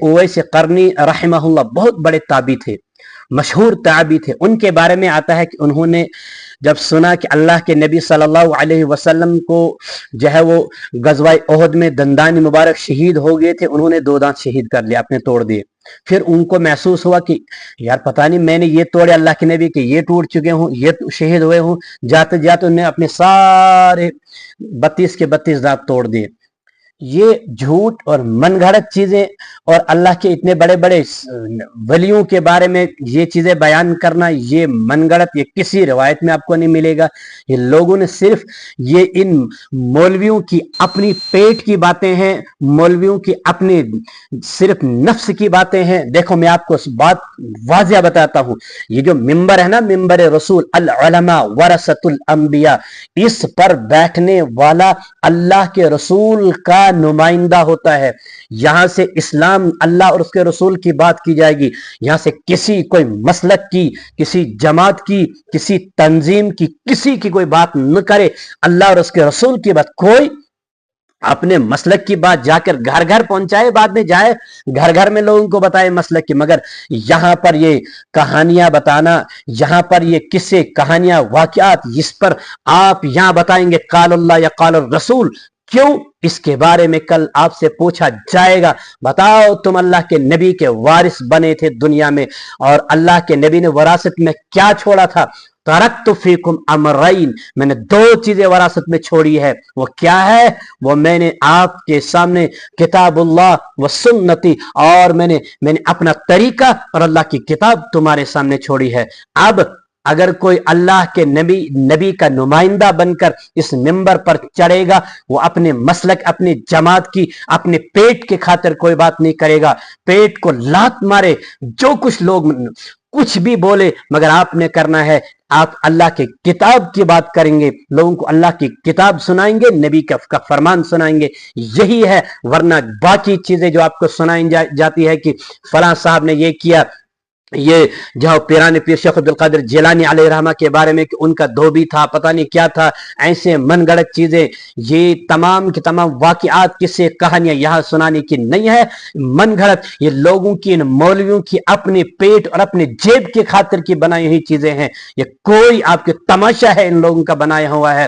उवैस करनी रहमहुल्लाह बहुत बड़े ताबी थे, मशहूर ताबी थे। उनके बारे में आता है कि उन्होंने जब सुना कि अल्लाह के नबी सल्लल्लाहु अलैहि वसल्लम को जो है वो गज़वाए ओहद में दंदान मुबारक शहीद हो गए थे, उन्होंने 2 दांत शहीद कर लिया, अपने तोड़ दिए। फिर उनको महसूस हुआ कि यार पता नहीं मैंने ये तोड़े अल्लाह के नबी के, ये टूट चुके हूँ, ये शहीद हुए हूँ। जाते जाते उन्होंने अपने सारे 32 के 32 दांत तोड़ दिए। ये झूठ और मनगढ़ंत चीजें और अल्लाह के इतने बड़े बड़े वलियों के बारे में ये चीजें बयान करना, ये मनगढ़ंत, ये किसी रिवायत में आपको नहीं मिलेगा। ये लोगों ने सिर्फ ये इन मौलवियों की अपनी पेट की बातें हैं, मौलवियों की अपनी सिर्फ नफ्स की बातें हैं। देखो मैं आपको बात वाज़िया बताता हूं, ये जो मिंबर है ना, मिंबर रसूल, अल उलमा वरसतुल अंबिया, इस पर बैठने वाला अल्लाह के रसूल का नुमाइंदा होता है। यहां से इस्लाम, अल्लाह और उसके रसूल की बात की जाएगी। यहां से किसी कोई मसलक की, किसी जमात की, किसी तंजीम की, किसी की कोई बात न करे। अल्लाह और उसके रसूल की बात, कोई अपने मसलक की बात जाकर घर घर पहुंचाए, बाद में जाए घर घर में लोगों को बताए मसलक की। मगर यहां पर ये कहानियां बताना, यहां पर ये किस्से, कहानियां, वाकयात, इस पर आप यहां बताएंगे काल अल्लाह या काल रसूल, क्यों? इसके बारे में कल आपसे पूछा जाएगा। बताओ तुम अल्लाह के नबी के वारिस बने थे दुनिया में, और अल्लाह के नबी ने वरासत में क्या छोड़ा था? तरक्तु फीकुम अमरैन, मैंने 2 चीजें वरासत में छोड़ी है। वो क्या है? वो मैंने आपके सामने किताबुल्लाह व सुन्नती, और मैंने अपना तरीका और अल्लाह की किताब तुम्हारे सामने छोड़ी है। अब अगर कोई अल्लाह के नबी का नुमाइंदा बनकर इस मिंबर पर चढ़ेगा, वो अपने मसलक, अपनी जमात की, अपने पेट के खातिर कोई बात नहीं करेगा। पेट को लात मारे, जो कुछ लोग कुछ भी बोले, मगर आपने करना है, आप अल्लाह की किताब की बात करेंगे, लोगों को अल्लाह की किताब सुनाएंगे, नबी का फरमान सुनाएंगे, यही है। वरना बाकी चीजें जो आपको सुनाई जाती है कि फलां साहब ने ये किया, ये जो पीरान पीर शेख अब्दुल कादिर जिलानी अलैहि रहमा के बारे में कि उनका धोबी था, पता नहीं क्या था, ऐसे मनगढ़ंत चीजें, ये तमाम की तमाम वाकयात, किस्से, कहानियां यहां सुनाने की नहीं है। मनगढ़ंत ये लोगों की, इन मौलवियों की अपने पेट और अपने जेब के खातिर की बनाई हुई चीजें हैं। ये कोई आपके तमाशा है इन लोगों का बनाया हुआ है।